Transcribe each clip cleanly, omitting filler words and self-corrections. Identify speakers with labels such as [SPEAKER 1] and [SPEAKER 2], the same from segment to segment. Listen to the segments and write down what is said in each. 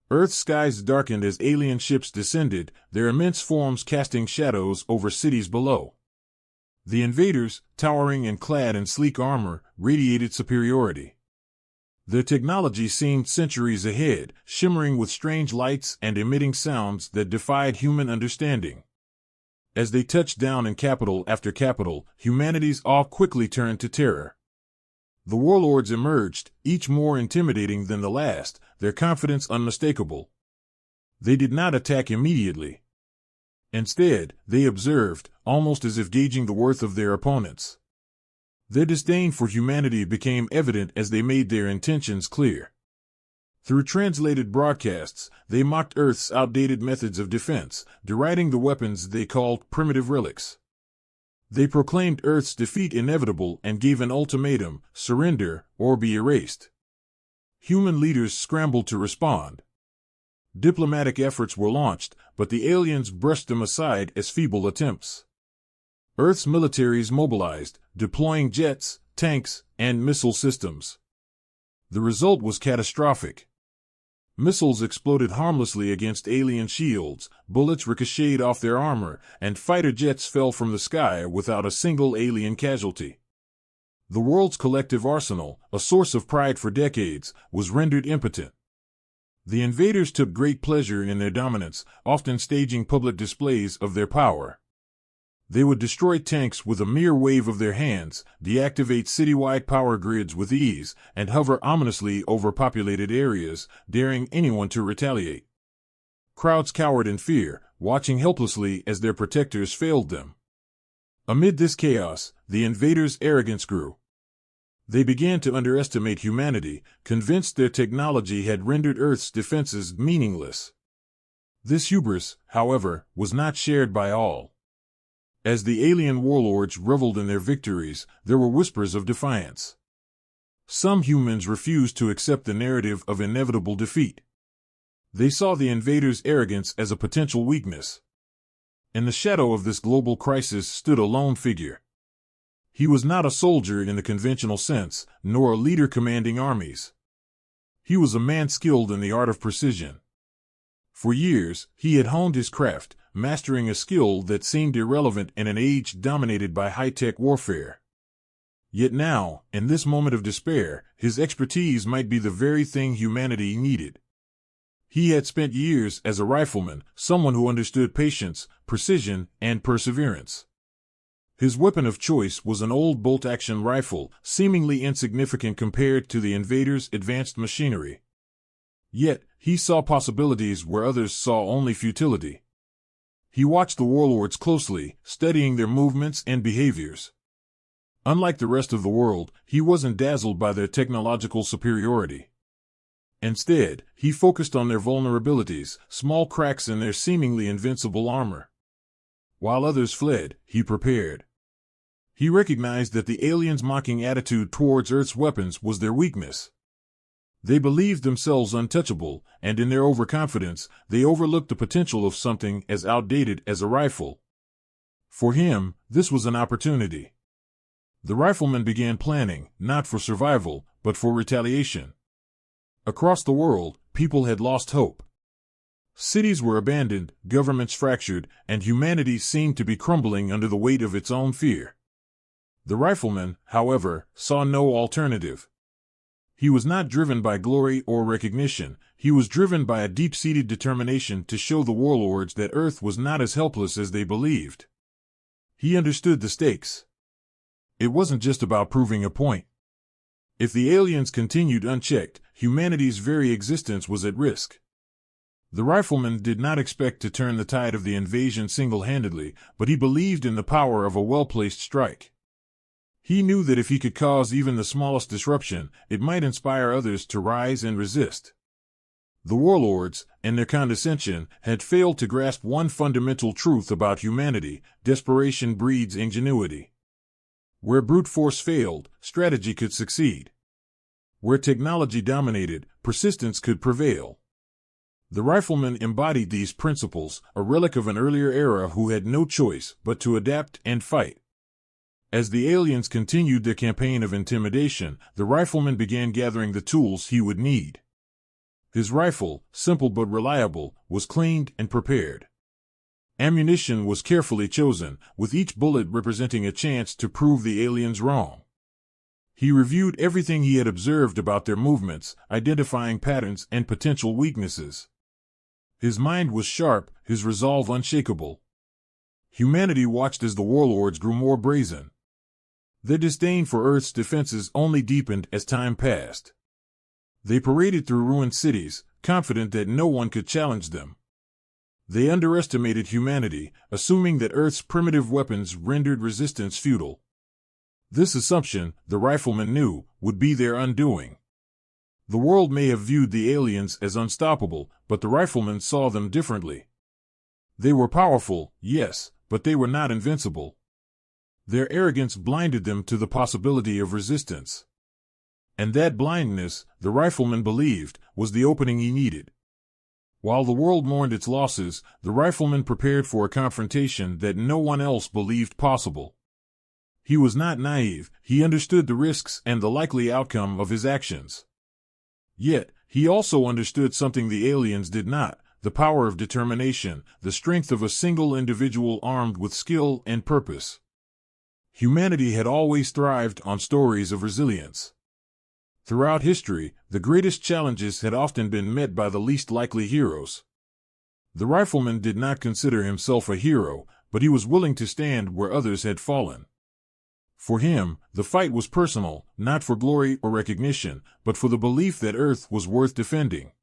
[SPEAKER 1] Earth's skies darkened as alien ships descended, their immense forms casting shadows over cities below. The invaders, towering and clad in sleek armor, radiated superiority. Their technology seemed centuries ahead, shimmering with strange lights and emitting sounds that defied human understanding. As they touched down in capital after capital, humanity's awe quickly turned to terror. The warlords emerged, each more intimidating than the last, their confidence unmistakable. They did not attack immediately. Instead, they observed, almost as if gauging the worth of their opponents. Their disdain for humanity became evident as they made their intentions clear. Through translated broadcasts, they mocked Earth's outdated methods of defense, deriding the weapons they called primitive relics. They proclaimed Earth's defeat inevitable and gave an ultimatum: surrender or be erased. Human leaders scrambled to respond. Diplomatic efforts were launched, but the aliens brushed them aside as feeble attempts. Earth's militaries mobilized, deploying jets, tanks, and missile systems. The result was catastrophic. Missiles exploded harmlessly against alien shields, bullets ricocheted off their armor, and fighter jets fell from the sky without a single alien casualty. The world's collective arsenal, a source of pride for decades, was rendered impotent. The invaders took great pleasure in their dominance, often staging public displays of their power. They would destroy tanks with a mere wave of their hands, deactivate citywide power grids with ease, and hover ominously over populated areas, daring anyone to retaliate. Crowds cowered in fear, watching helplessly as their protectors failed them. Amid this chaos, the invaders' arrogance grew. They began to underestimate humanity, convinced their technology had rendered Earth's defenses meaningless. This hubris, however, was not shared by all. As the alien warlords reveled in their victories, there were whispers of defiance. Some humans refused to accept the narrative of inevitable defeat. They saw the invaders' arrogance as a potential weakness. In the shadow of this global crisis stood a lone figure. He was not a soldier in the conventional sense, nor a leader commanding armies. He was a man skilled in the art of precision. For years, he had honed his craft, mastering a skill that seemed irrelevant in an age dominated by high-tech warfare. Yet now, in this moment of despair, his expertise might be the very thing humanity needed. He had spent years as a rifleman, someone who understood patience, precision, and perseverance. His weapon of choice was an old bolt-action rifle, seemingly insignificant compared to the invaders' advanced machinery. Yet, he saw possibilities where others saw only futility. He watched the warlords closely, studying their movements and behaviors. Unlike the rest of the world, he wasn't dazzled by their technological superiority. Instead, he focused on their vulnerabilities, small cracks in their seemingly invincible armor. While others fled, he prepared. He recognized that the aliens' mocking attitude towards Earth's weapons was their weakness. They believed themselves untouchable, and in their overconfidence, they overlooked the potential of something as outdated as a rifle. For him, this was an opportunity. The rifleman began planning, not for survival, but for retaliation. Across the world, people had lost hope. Cities were abandoned, governments fractured, and humanity seemed to be crumbling under the weight of its own fear. The rifleman, however, saw no alternative. He was not driven by glory or recognition, he was driven by a deep-seated determination to show the warlords that Earth was not as helpless as they believed. He understood the stakes. It wasn't just about proving a point. If the aliens continued unchecked, humanity's very existence was at risk. The rifleman did not expect to turn the tide of the invasion single-handedly, but he believed in the power of a well-placed strike. He knew that if he could cause even the smallest disruption, it might inspire others to rise and resist. The warlords, in their condescension, had failed to grasp one fundamental truth about humanity: desperation breeds ingenuity. Where brute force failed, strategy could succeed. Where technology dominated, persistence could prevail. The rifleman embodied these principles, a relic of an earlier era who had no choice but to adapt and fight. As the aliens continued their campaign of intimidation, the rifleman began gathering the tools he would need. His rifle, simple but reliable, was cleaned and prepared. Ammunition was carefully chosen, with each bullet representing a chance to prove the aliens wrong. He reviewed everything he had observed about their movements, identifying patterns and potential weaknesses. His mind was sharp, his resolve unshakable. Humanity watched as the warlords grew more brazen. Their disdain for Earth's defenses only deepened as time passed. They paraded through ruined cities, confident that no one could challenge them. They underestimated humanity, assuming that Earth's primitive weapons rendered resistance futile. This assumption, the Rifleman knew, would be their undoing. The world may have viewed the aliens as unstoppable, but the Rifleman saw them differently. They were powerful, yes, but they were not invincible. Their arrogance blinded them to the possibility of resistance. And that blindness, the Rifleman believed, was the opening he needed. While the world mourned its losses, the Rifleman prepared for a confrontation that no one else believed possible. He was not naive, he understood the risks and the likely outcome of his actions. Yet, he also understood something the aliens did not: the power of determination, the strength of a single individual armed with skill and purpose. Humanity had always thrived on stories of resilience. Throughout history, the greatest challenges had often been met by the least likely heroes. The Rifleman did not consider himself a hero, but he was willing to stand where others had fallen. For him, the fight was personal, not for glory or recognition, but for the belief that Earth was worth defending.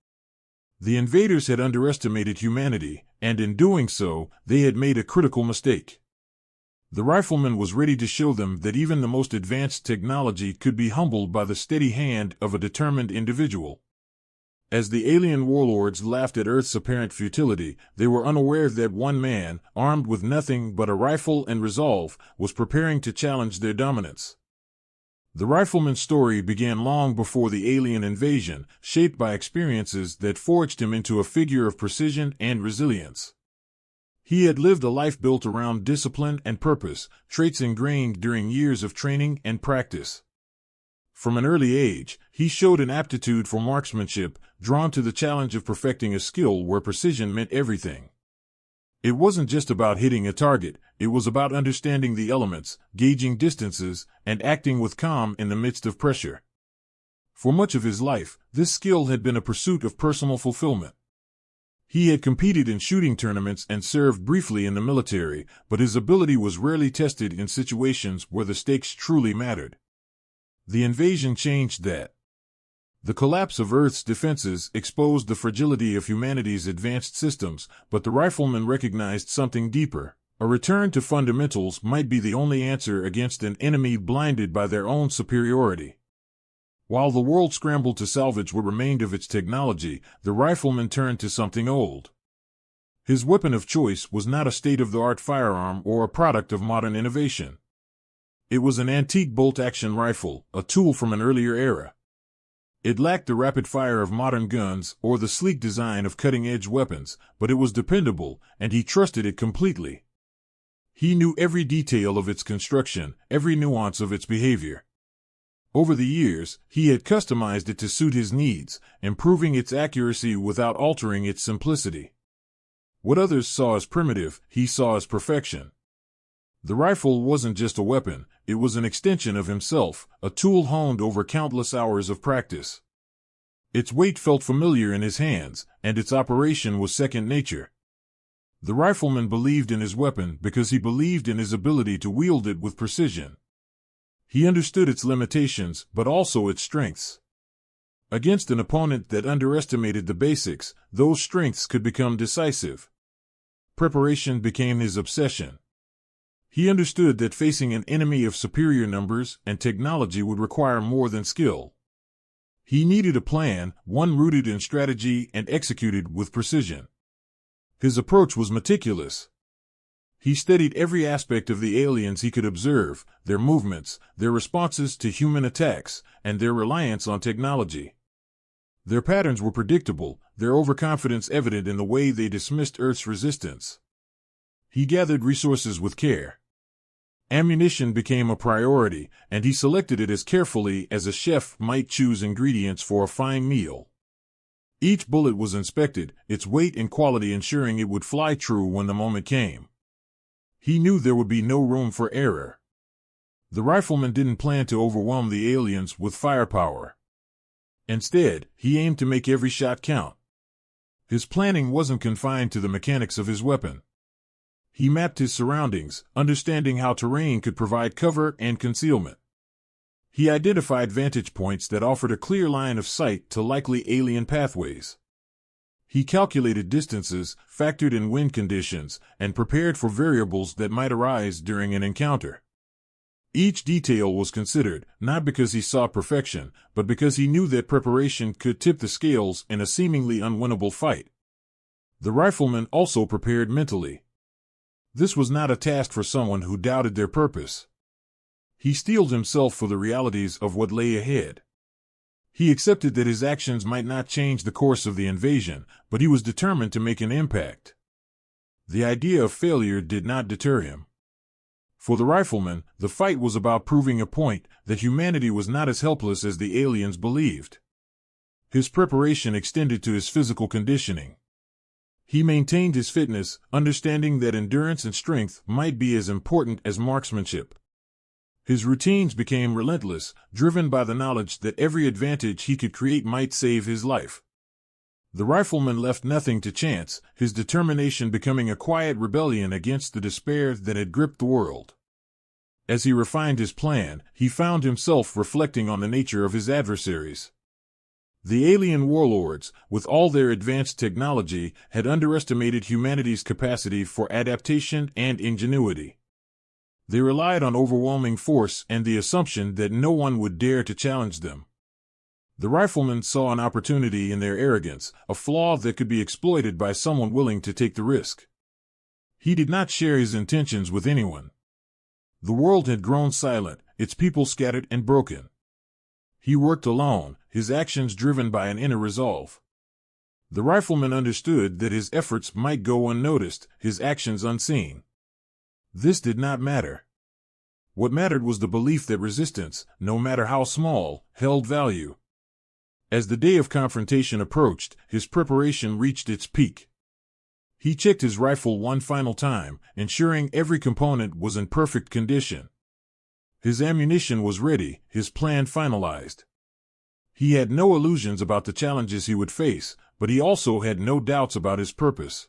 [SPEAKER 1] The invaders had underestimated humanity, and in doing so, they had made a critical mistake. The Rifleman was ready to show them that even the most advanced technology could be humbled by the steady hand of a determined individual. As the alien warlords laughed at Earth's apparent futility, they were unaware that one man, armed with nothing but a rifle and resolve, was preparing to challenge their dominance. The Rifleman's story began long before the alien invasion, shaped by experiences that forged him into a figure of precision and resilience. He had lived a life built around discipline and purpose, traits ingrained during years of training and practice. From an early age, he showed an aptitude for marksmanship, drawn to the challenge of perfecting a skill where precision meant everything. It wasn't just about hitting a target, it was about understanding the elements, gauging distances, and acting with calm in the midst of pressure. For much of his life, this skill had been a pursuit of personal fulfillment. He had competed in shooting tournaments and served briefly in the military, but his ability was rarely tested in situations where the stakes truly mattered. The invasion changed that. The collapse of Earth's defenses exposed the fragility of humanity's advanced systems, but the Rifleman recognized something deeper. A return to fundamentals might be the only answer against an enemy blinded by their own superiority. While the world scrambled to salvage what remained of its technology, the Rifleman turned to something old. His weapon of choice was not a state-of-the-art firearm or a product of modern innovation. It was an antique bolt-action rifle, a tool from an earlier era. It lacked the rapid fire of modern guns or the sleek design of cutting-edge weapons, but it was dependable, and he trusted it completely. He knew every detail of its construction, every nuance of its behavior. Over the years, he had customized it to suit his needs, improving its accuracy without altering its simplicity. What others saw as primitive, he saw as perfection. The rifle wasn't just a weapon, it was an extension of himself, a tool honed over countless hours of practice. Its weight felt familiar in his hands, and its operation was second nature. The Rifleman believed in his weapon because he believed in his ability to wield it with precision. He understood its limitations, but also its strengths. Against an opponent that underestimated the basics, those strengths could become decisive. Preparation became his obsession. He understood that facing an enemy of superior numbers and technology would require more than skill. He needed a plan, one rooted in strategy and executed with precision. His approach was meticulous. He studied every aspect of the aliens he could observe, their movements, their responses to human attacks, and their reliance on technology. Their patterns were predictable, their overconfidence evident in the way they dismissed Earth's resistance. He gathered resources with care. Ammunition became a priority, and he selected it as carefully as a chef might choose ingredients for a fine meal. Each bullet was inspected, its weight and quality ensuring it would fly true when the moment came. He knew there would be no room for error. The rifleman didn't plan to overwhelm the aliens with firepower. Instead, he aimed to make every shot count. His planning wasn't confined to the mechanics of his weapon. He mapped his surroundings, understanding how terrain could provide cover and concealment. He identified vantage points that offered a clear line of sight to likely alien pathways. He calculated distances, factored in wind conditions, and prepared for variables that might arise during an encounter. Each detail was considered, not because he sought perfection, but because he knew that preparation could tip the scales in a seemingly unwinnable fight. The rifleman also prepared mentally. This was not a task for someone who doubted their purpose. He steeled himself for the realities of what lay ahead. He accepted that his actions might not change the course of the invasion, but he was determined to make an impact. The idea of failure did not deter him. For the rifleman, the fight was about proving a point that humanity was not as helpless as the aliens believed. His preparation extended to his physical conditioning. He maintained his fitness, understanding that endurance and strength might be as important as marksmanship. His routines became relentless, driven by the knowledge that every advantage he could create might save his life. The rifleman left nothing to chance, his determination becoming a quiet rebellion against the despair that had gripped the world. As he refined his plan, he found himself reflecting on the nature of his adversaries. The alien warlords, with all their advanced technology, had underestimated humanity's capacity for adaptation and ingenuity. They relied on overwhelming force and the assumption that no one would dare to challenge them. The rifleman saw an opportunity in their arrogance, a flaw that could be exploited by someone willing to take the risk. He did not share his intentions with anyone. The world had grown silent, its people scattered and broken. He worked alone, his actions driven by an inner resolve. The rifleman understood that his efforts might go unnoticed, his actions unseen. This did not matter. What mattered was the belief that resistance, no matter how small, held value. As the day of confrontation approached, his preparation reached its peak. He checked his rifle one final time, ensuring every component was in perfect condition. His ammunition was ready, his plan finalized. He had no illusions about the challenges he would face, but he also had no doubts about his purpose.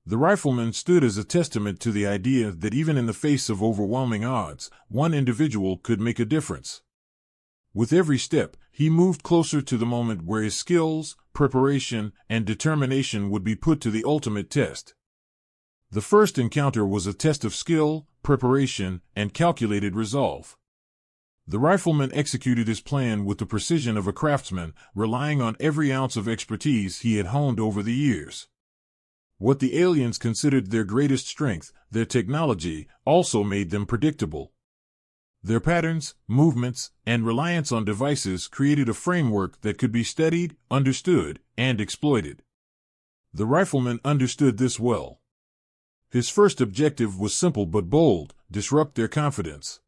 [SPEAKER 1] The rifleman stood as a testament to the idea that even in the face of overwhelming odds, one individual could make a difference. With every step, he moved closer to the moment where his skills, preparation, and determination would be put to the ultimate test. The first encounter was a test of skill, preparation, and calculated resolve. The rifleman executed his plan with the precision of a craftsman, relying on every ounce of expertise he had honed over the years. What the aliens considered their greatest strength, their technology, also made them predictable. Their patterns, movements, and reliance on devices created a framework that could be studied, understood, and exploited. The rifleman understood this well. His first objective was simple but bold: disrupt their confidence.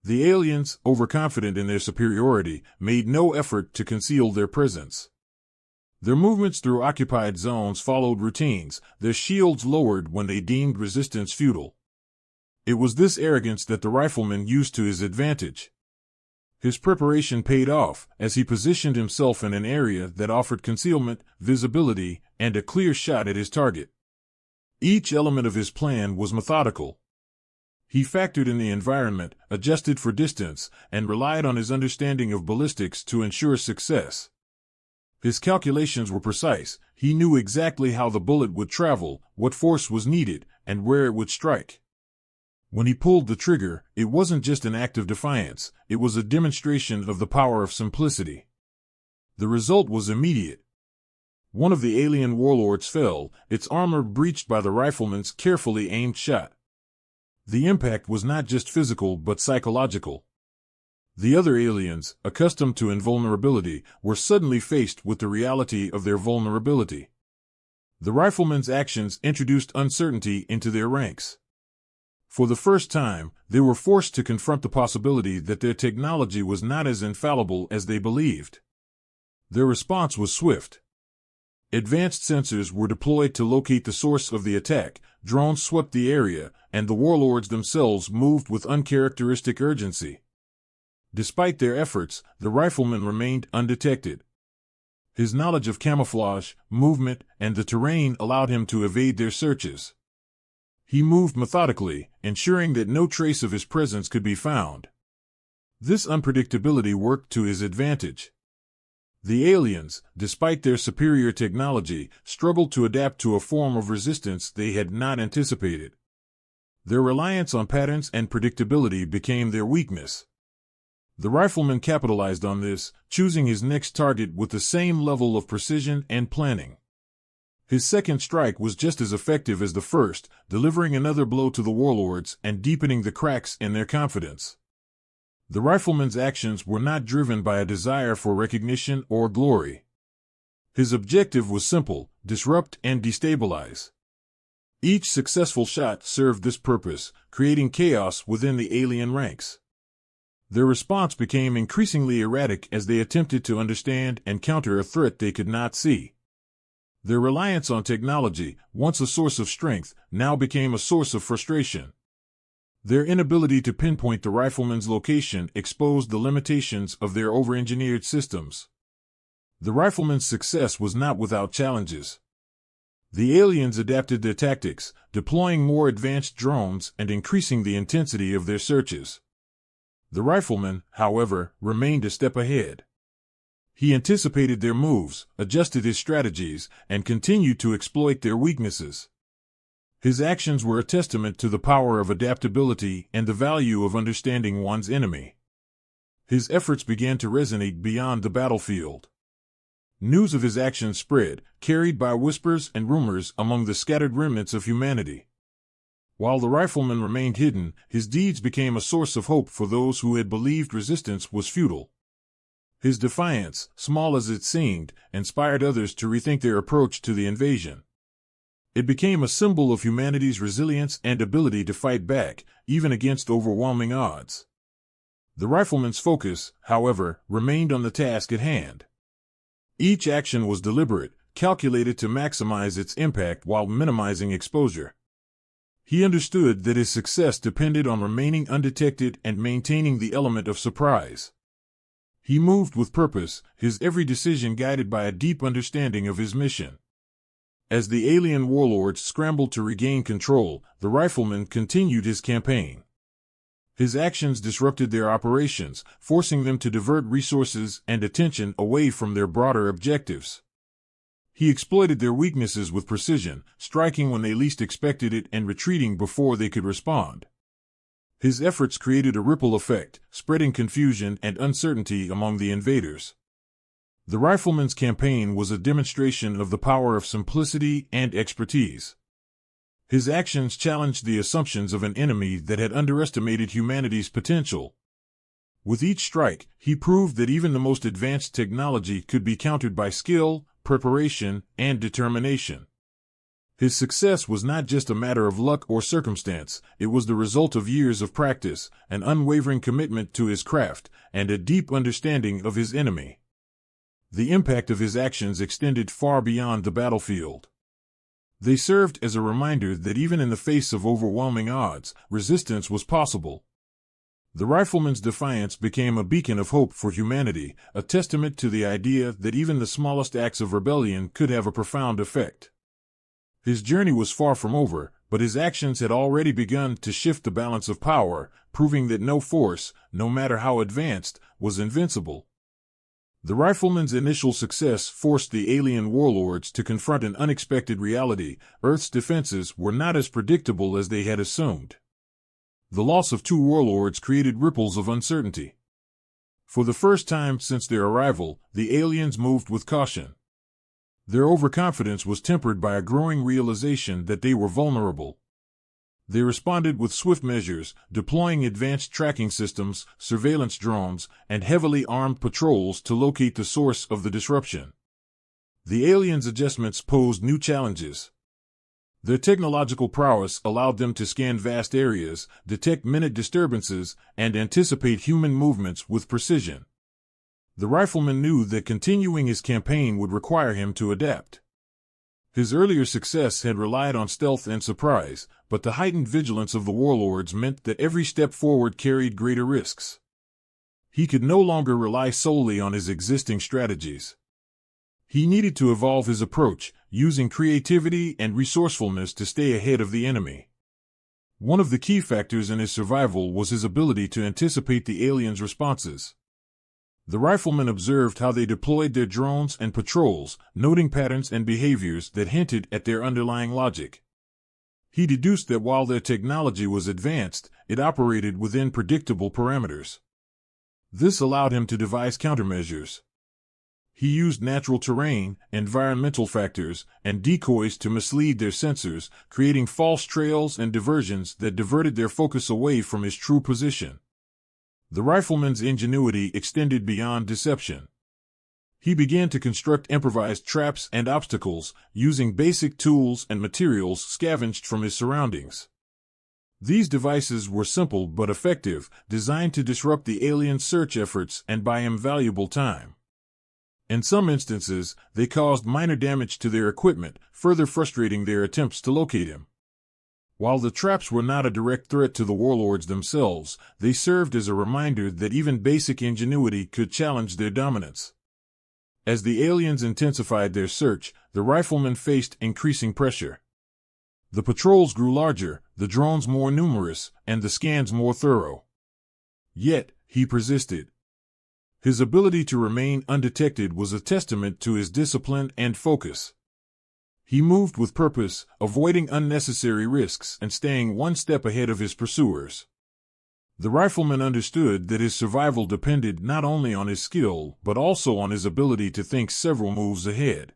[SPEAKER 1] The aliens, overconfident in their superiority, made no effort to conceal their presence. Their movements through occupied zones followed routines, their shields lowered when they deemed resistance futile. It was this arrogance that the rifleman used to his advantage. His preparation paid off, as he positioned himself in an area that offered concealment, visibility, and a clear shot at his target. Each element of his plan was methodical. He factored in the environment, adjusted for distance, and relied on his understanding of ballistics to ensure success. His calculations were precise. He knew exactly how the bullet would travel, what force was needed, and where it would strike. When he pulled the trigger, it wasn't just an act of defiance, it was a demonstration of the power of simplicity. The result was immediate. One of the alien warlords fell, its armor breached by the rifleman's carefully aimed shot. The impact was not just physical but psychological. The other aliens, accustomed to invulnerability, were suddenly faced with the reality of their vulnerability. The rifleman's actions introduced uncertainty into their ranks. For the first time, they were forced to confront the possibility that their technology was not as infallible as they believed. Their response was swift. Advanced sensors were deployed to locate the source of the attack, drones swept the area, and the warlords themselves moved with uncharacteristic urgency. Despite their efforts, the rifleman remained undetected. His knowledge of camouflage, movement, and the terrain allowed him to evade their searches. He moved methodically, ensuring that no trace of his presence could be found. This unpredictability worked to his advantage. The aliens, despite their superior technology, struggled to adapt to a form of resistance they had not anticipated. Their reliance on patterns and predictability became their weakness. The rifleman capitalized on this, choosing his next target with the same level of precision and planning. His second strike was just as effective as the first, delivering another blow to the warlords and deepening the cracks in their confidence. The rifleman's actions were not driven by a desire for recognition or glory. His objective was simple: disrupt and destabilize. Each successful shot served this purpose, creating chaos within the alien ranks. Their response became increasingly erratic as they attempted to understand and counter a threat they could not see. Their reliance on technology, once a source of strength, now became a source of frustration. Their inability to pinpoint the rifleman's location exposed the limitations of their over-engineered systems. The rifleman's success was not without challenges. The aliens adapted their tactics, deploying more advanced drones and increasing the intensity of their searches. The rifleman, however, remained a step ahead. He anticipated their moves, adjusted his strategies, and continued to exploit their weaknesses. His actions were a testament to the power of adaptability and the value of understanding one's enemy. His efforts began to resonate beyond the battlefield. News of his actions spread, carried by whispers and rumors among the scattered remnants of humanity. While the rifleman remained hidden, his deeds became a source of hope for those who had believed resistance was futile. His defiance, small as it seemed, inspired others to rethink their approach to the invasion. It became a symbol of humanity's resilience and ability to fight back, even against overwhelming odds. The rifleman's focus, however, remained on the task at hand. Each action was deliberate, calculated to maximize its impact while minimizing exposure. He understood that his success depended on remaining undetected and maintaining the element of surprise. He moved with purpose, his every decision guided by a deep understanding of his mission. As the alien warlords scrambled to regain control, the rifleman continued his campaign. His actions disrupted their operations, forcing them to divert resources and attention away from their broader objectives. He exploited their weaknesses with precision, striking when they least expected it and retreating before they could respond. His efforts created a ripple effect, spreading confusion and uncertainty among the invaders. The rifleman's campaign was a demonstration of the power of simplicity and expertise. His actions challenged the assumptions of an enemy that had underestimated humanity's potential. With each strike, he proved that even the most advanced technology could be countered by skill, preparation, and determination. His success was not just a matter of luck or circumstance, it was the result of years of practice, an unwavering commitment to his craft, and a deep understanding of his enemy. The impact of his actions extended far beyond the battlefield. They served as a reminder that even in the face of overwhelming odds, resistance was possible. The rifleman's defiance became a beacon of hope for humanity, a testament to the idea that even the smallest acts of rebellion could have a profound effect. His journey was far from over, but his actions had already begun to shift the balance of power, proving that no force, no matter how advanced, was invincible. The rifleman's initial success forced the alien warlords to confront an unexpected reality: Earth's defenses were not as predictable as they had assumed. The loss of 2 warlords created ripples of uncertainty. For the first time since their arrival, the aliens moved with caution. Their overconfidence was tempered by a growing realization that they were vulnerable. They responded with swift measures, deploying advanced tracking systems, surveillance drones, and heavily armed patrols to locate the source of the disruption. The aliens' adjustments posed new challenges. Their technological prowess allowed them to scan vast areas, detect minute disturbances, and anticipate human movements with precision. The rifleman knew that continuing his campaign would require him to adapt. His earlier success had relied on stealth and surprise, but the heightened vigilance of the Warlords meant that every step forward carried greater risks. He could no longer rely solely on his existing strategies. He needed to evolve his approach, using creativity and resourcefulness to stay ahead of the enemy. One of the key factors in his survival was his ability to anticipate the aliens' responses. The Rifleman observed how they deployed their drones and patrols, noting patterns and behaviors that hinted at their underlying logic. He deduced that while their technology was advanced, it operated within predictable parameters. This allowed him to devise countermeasures. He used natural terrain, environmental factors, and decoys to mislead their sensors, creating false trails and diversions that diverted their focus away from his true position. The Rifleman's ingenuity extended beyond deception. He began to construct improvised traps and obstacles, using basic tools and materials scavenged from his surroundings. These devices were simple but effective, designed to disrupt the aliens' search efforts and buy him valuable time. In some instances, they caused minor damage to their equipment, further frustrating their attempts to locate him. While the traps were not a direct threat to the Warlords themselves, they served as a reminder that even basic ingenuity could challenge their dominance. As the aliens intensified their search, the Rifleman faced increasing pressure. The patrols grew larger, the drones more numerous, and the scans more thorough. Yet, he persisted. His ability to remain undetected was a testament to his discipline and focus. He moved with purpose, avoiding unnecessary risks and staying one step ahead of his pursuers. The Rifleman understood that his survival depended not only on his skill, but also on his ability to think several moves ahead.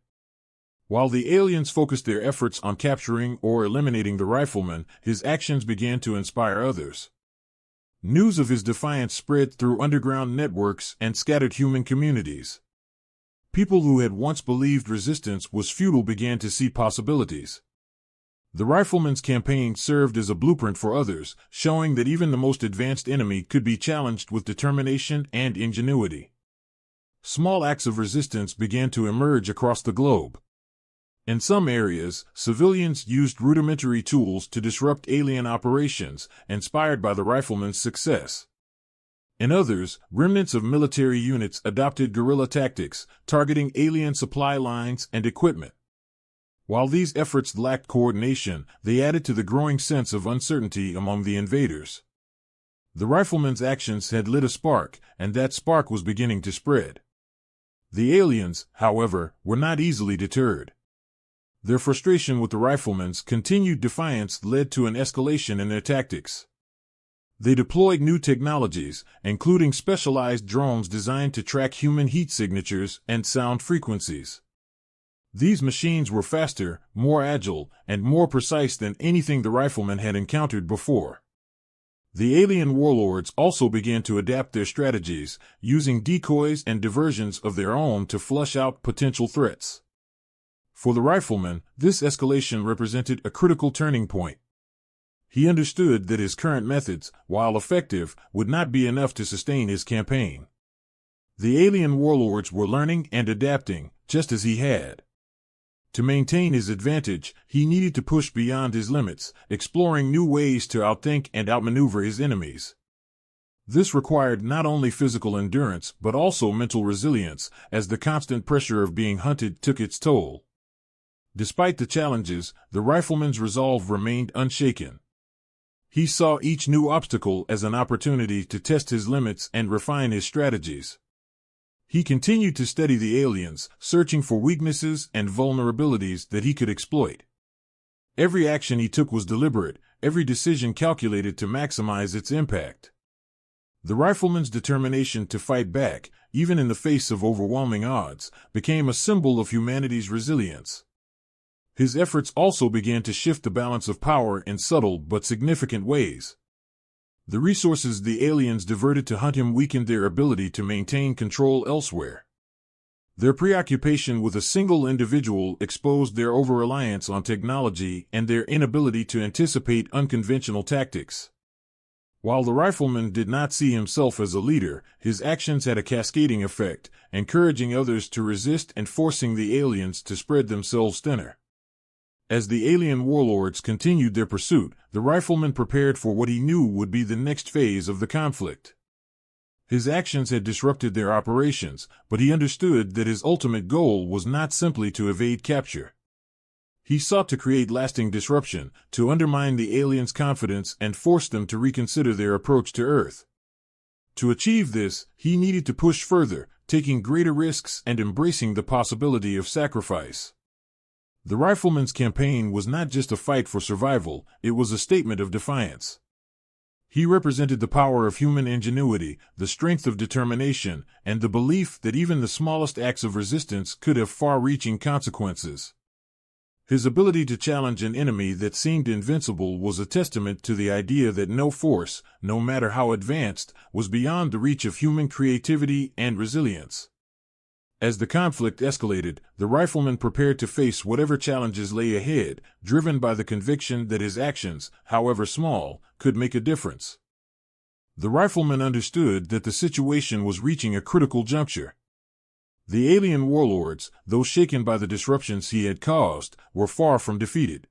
[SPEAKER 1] While the aliens focused their efforts on capturing or eliminating the Rifleman, his actions began to inspire others. News of his defiance spread through underground networks and scattered human communities. People who had once believed resistance was futile began to see possibilities. The Rifleman's campaign served as a blueprint for others, showing that even the most advanced enemy could be challenged with determination and ingenuity. Small acts of resistance began to emerge across the globe. In some areas, civilians used rudimentary tools to disrupt alien operations, inspired by the Rifleman's success. In others, remnants of military units adopted guerrilla tactics, targeting alien supply lines and equipment. While these efforts lacked coordination, they added to the growing sense of uncertainty among the invaders. The Rifleman's actions had lit a spark, and that spark was beginning to spread. The aliens, however, were not easily deterred. Their frustration with the Rifleman's continued defiance led to an escalation in their tactics. They deployed new technologies, including specialized drones designed to track human heat signatures and sound frequencies. These machines were faster, more agile, and more precise than anything the Rifleman had encountered before. The alien warlords also began to adapt their strategies, using decoys and diversions of their own to flush out potential threats. For the Rifleman, this escalation represented a critical turning point. He understood that his current methods, while effective, would not be enough to sustain his campaign. The alien warlords were learning and adapting, just as he had. To maintain his advantage, he needed to push beyond his limits, exploring new ways to outthink and outmaneuver his enemies. This required not only physical endurance but also mental resilience, as the constant pressure of being hunted took its toll. Despite the challenges, the Rifleman's resolve remained unshaken. He saw each new obstacle as an opportunity to test his limits and refine his strategies. He continued to study the aliens, searching for weaknesses and vulnerabilities that he could exploit. Every action he took was deliberate, every decision calculated to maximize its impact. The Rifleman's determination to fight back, even in the face of overwhelming odds, became a symbol of humanity's resilience. His efforts also began to shift the balance of power in subtle but significant ways. The resources the aliens diverted to hunt him weakened their ability to maintain control elsewhere. Their preoccupation with a single individual exposed their over-reliance on technology and their inability to anticipate unconventional tactics. While the Rifleman did not see himself as a leader, his actions had a cascading effect, encouraging others to resist and forcing the aliens to spread themselves thinner. As the alien warlords continued their pursuit, the rifleman prepared for what he knew would be the next phase of the conflict. His actions had disrupted their operations, but he understood that his ultimate goal was not simply to evade capture. He sought to create lasting disruption, to undermine the aliens' confidence and force them to reconsider their approach to Earth. To achieve this, he needed to push further, taking greater risks and embracing the possibility of sacrifice. The rifleman's campaign was not just a fight for survival, it was a statement of defiance. He represented the power of human ingenuity, the strength of determination, and the belief that even the smallest acts of resistance could have far-reaching consequences. His ability to challenge an enemy that seemed invincible was a testament to the idea that no force, no matter how advanced, was beyond the reach of human creativity and resilience. As the conflict escalated, the rifleman prepared to face whatever challenges lay ahead, driven by the conviction that his actions, however small, could make a difference. The rifleman understood that the situation was reaching a critical juncture. The alien warlords, though shaken by the disruptions he had caused, were far from defeated.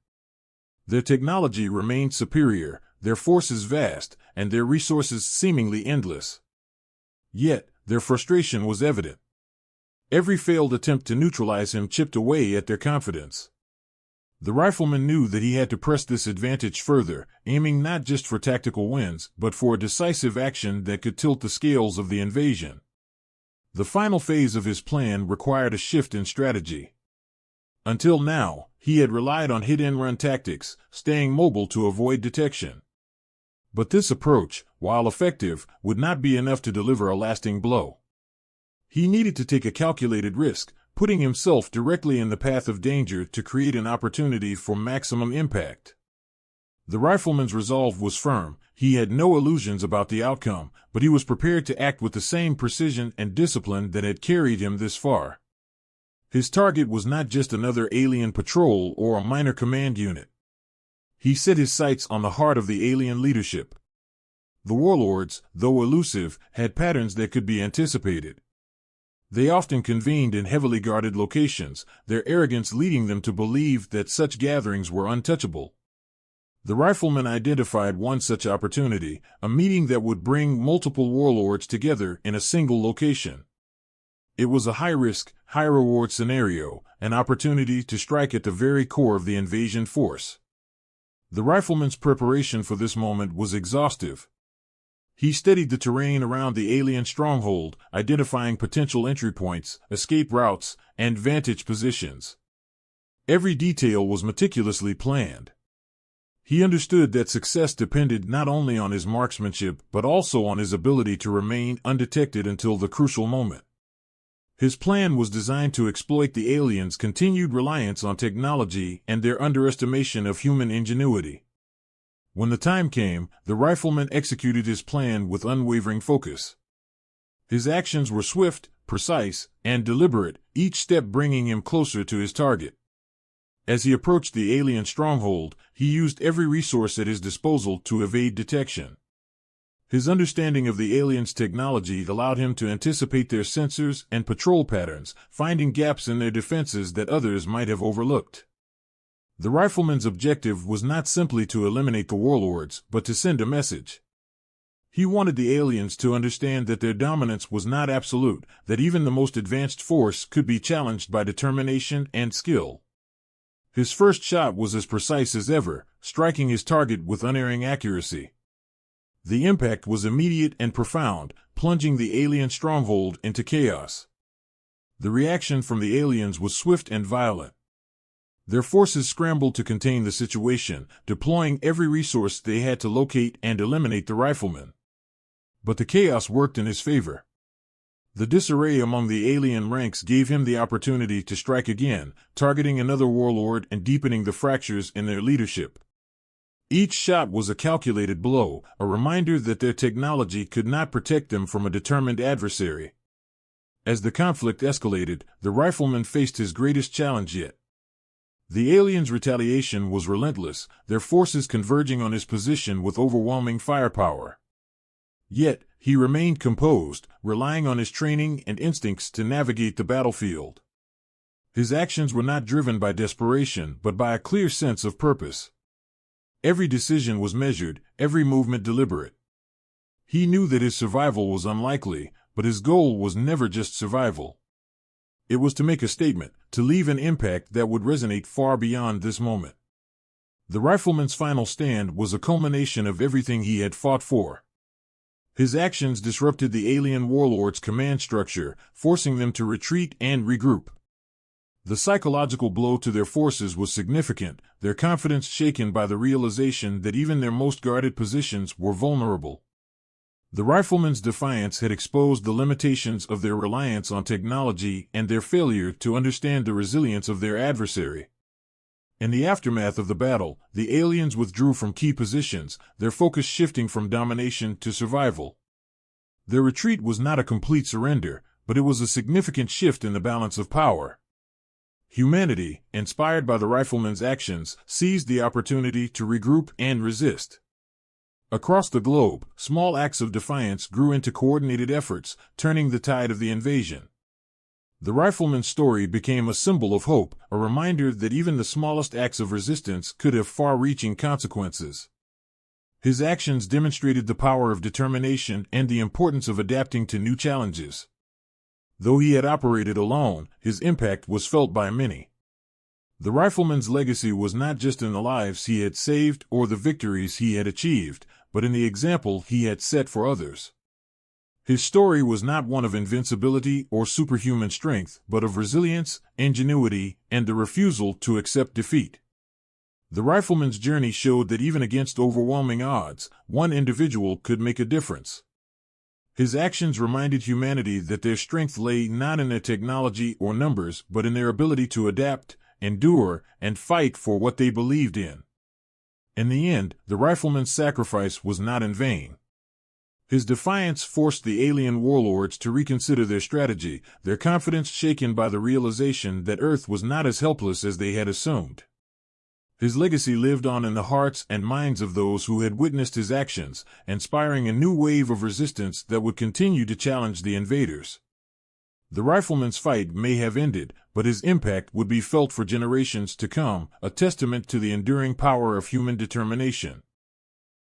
[SPEAKER 1] Their technology remained superior, their forces vast, and their resources seemingly endless. Yet, their frustration was evident. Every failed attempt to neutralize him chipped away at their confidence. The rifleman knew that he had to press this advantage further, aiming not just for tactical wins, but for a decisive action that could tilt the scales of the invasion. The final phase of his plan required a shift in strategy. Until now, he had relied on hit-and-run tactics, staying mobile to avoid detection. But this approach, while effective, would not be enough to deliver a lasting blow. He needed to take a calculated risk, putting himself directly in the path of danger to create an opportunity for maximum impact. The rifleman's resolve was firm. He had no illusions about the outcome, but he was prepared to act with the same precision and discipline that had carried him this far. His target was not just another alien patrol or a minor command unit. He set his sights on the heart of the alien leadership. The warlords, though elusive, had patterns that could be anticipated. They often convened in heavily guarded locations, their arrogance leading them to believe that such gatherings were untouchable. The rifleman identified one such opportunity, a meeting that would bring multiple warlords together in a single location. It was a high-risk, high-reward scenario, an opportunity to strike at the very core of the invasion force. The rifleman's preparation for this moment was exhaustive. He studied the terrain around the alien stronghold, identifying potential entry points, escape routes, and vantage positions. Every detail was meticulously planned. He understood that success depended not only on his marksmanship but also on his ability to remain undetected until the crucial moment. His plan was designed to exploit the aliens' continued reliance on technology and their underestimation of human ingenuity. When the time came, the rifleman executed his plan with unwavering focus. His actions were swift, precise, and deliberate, each step bringing him closer to his target. As he approached the alien stronghold, he used every resource at his disposal to evade detection. His understanding of the aliens' technology allowed him to anticipate their sensors and patrol patterns, finding gaps in their defenses that others might have overlooked. The rifleman's objective was not simply to eliminate the warlords, but to send a message. He wanted the aliens to understand that their dominance was not absolute, that even the most advanced force could be challenged by determination and skill. His first shot was as precise as ever, striking his target with unerring accuracy. The impact was immediate and profound, plunging the alien stronghold into chaos. The reaction from the aliens was swift and violent. Their forces scrambled to contain the situation, deploying every resource they had to locate and eliminate the rifleman. But the chaos worked in his favor. The disarray among the alien ranks gave him the opportunity to strike again, targeting another warlord and deepening the fractures in their leadership. Each shot was a calculated blow, a reminder that their technology could not protect them from a determined adversary. As the conflict escalated, the rifleman faced his greatest challenge yet. The aliens' retaliation was relentless, their forces converging on his position with overwhelming firepower. Yet, he remained composed, relying on his training and instincts to navigate the battlefield. His actions were not driven by desperation, but by a clear sense of purpose. Every decision was measured, every movement deliberate. He knew that his survival was unlikely, but his goal was never just survival. It was to make a statement, to leave an impact that would resonate far beyond this moment. The Rifleman's final stand was a culmination of everything he had fought for. His actions disrupted the alien warlords' command structure, forcing them to retreat and regroup. The psychological blow to their forces was significant, their confidence shaken by the realization that even their most guarded positions were vulnerable. The Rifleman's defiance had exposed the limitations of their reliance on technology and their failure to understand the resilience of their adversary. In the aftermath of the battle, the aliens withdrew from key positions, their focus shifting from domination to survival. Their retreat was not a complete surrender, but it was a significant shift in the balance of power. Humanity, inspired by the Rifleman's actions, seized the opportunity to regroup and resist. Across the globe, small acts of defiance grew into coordinated efforts, turning the tide of the invasion. The Rifleman's story became a symbol of hope, a reminder that even the smallest acts of resistance could have far-reaching consequences. His actions demonstrated the power of determination and the importance of adapting to new challenges. Though he had operated alone, his impact was felt by many. The Rifleman's legacy was not just in the lives he had saved or the victories he had achieved, but in the example he had set for others. His story was not one of invincibility or superhuman strength, but of resilience, ingenuity, and the refusal to accept defeat. The Rifleman's journey showed that even against overwhelming odds, one individual could make a difference. His actions reminded humanity that their strength lay not in their technology or numbers, but in their ability to adapt, endure, and fight for what they believed in. In the end, the Rifleman's sacrifice was not in vain. His defiance forced the alien warlords to reconsider their strategy, their confidence shaken by the realization that Earth was not as helpless as they had assumed. His legacy lived on in the hearts and minds of those who had witnessed his actions, inspiring a new wave of resistance that would continue to challenge the invaders. The Rifleman's fight may have ended, but his impact would be felt for generations to come, a testament to the enduring power of human determination.